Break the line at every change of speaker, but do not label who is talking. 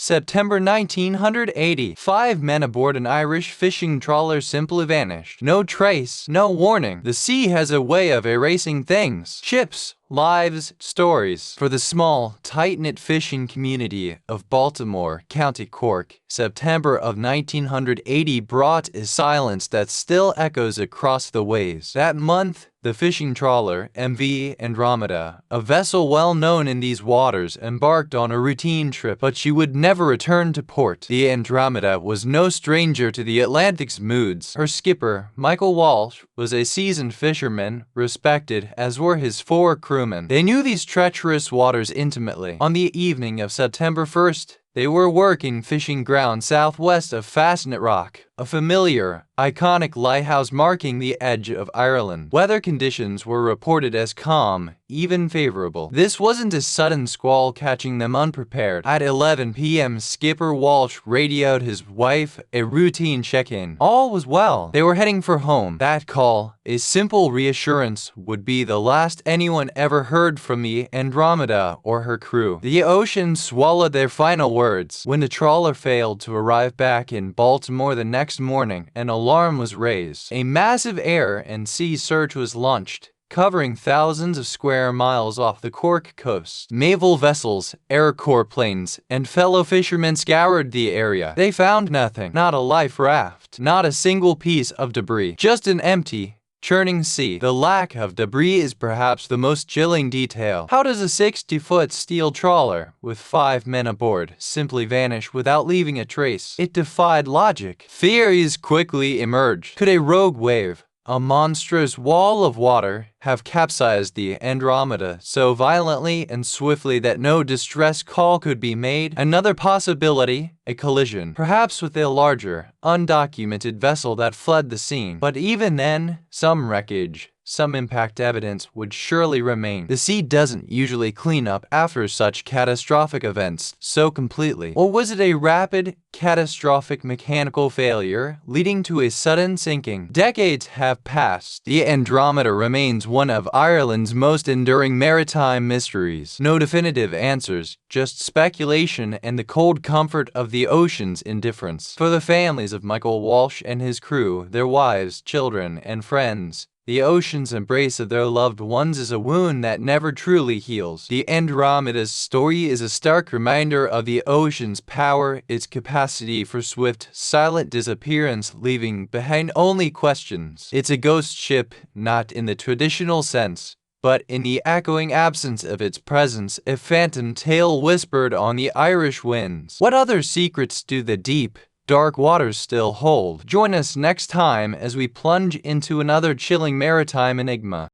September 1980. 5 men aboard an Irish fishing trawler simply vanished. No trace, no warning. The sea has a way of erasing things. Ships, lives, stories. For the small, tight-knit fishing community of Baltimore, County Cork, September of 1980 brought a silence that still echoes across the waves. That month, the fishing trawler, MV Andromeda, a vessel well known in these waters, embarked on a routine trip, but she would never return to port. The Andromeda was no stranger to the Atlantic's moods. Her skipper, Michael Walsh, was a seasoned fisherman, respected, as were his 4 crewmen. They knew these treacherous waters intimately. On the evening of September 1st, they were working fishing ground southwest of Fastnet Rock, a familiar, iconic lighthouse marking the edge of Ireland. Weather conditions were reported as calm, even favorable. This wasn't a sudden squall catching them unprepared. At 11 p.m., Skipper Walsh radioed his wife a routine check-in. All was well. They were heading for home. That call, a simple reassurance, would be the last anyone ever heard from the Andromeda or her crew. The ocean swallowed their final words. When the trawler failed to arrive back in Baltimore the next morning, an alarm was raised. A massive air and sea search was launched, covering thousands of square miles off the Cork coast. Naval vessels, Air Corps planes, and fellow fishermen scoured the area. They found nothing. Not a life raft. Not a single piece of debris. Just an empty, churning sea. The lack of debris is perhaps the most chilling detail. How does a 60-foot steel trawler, with 5 men aboard, simply vanish without leaving a trace? It defied logic. Theories quickly emerged. Could a rogue wave, a monstrous wall of water, have capsized the Andromeda so violently and swiftly that no distress call could be made? Another possibility, a collision, perhaps with a larger, undocumented vessel that fled the scene. But even then, some wreckage, some impact evidence would surely remain. The sea doesn't usually clean up after such catastrophic events so completely. Or was it a rapid, catastrophic mechanical failure leading to a sudden sinking? Decades have passed. The Andromeda remains one of Ireland's most enduring maritime mysteries. No definitive answers, just speculation and the cold comfort of the ocean's indifference. For the families of Michael Walsh and his crew, their wives, children, and friends, the ocean's embrace of their loved ones is a wound that never truly heals. The Andromeda's story is a stark reminder of the ocean's power, its capacity for swift, silent disappearance, leaving behind only questions. It's a ghost ship, not in the traditional sense, but in the echoing absence of its presence, a phantom tale whispered on the Irish winds. What other secrets do the deep, dark waters still hold? Join us next time as we plunge into another chilling maritime enigma.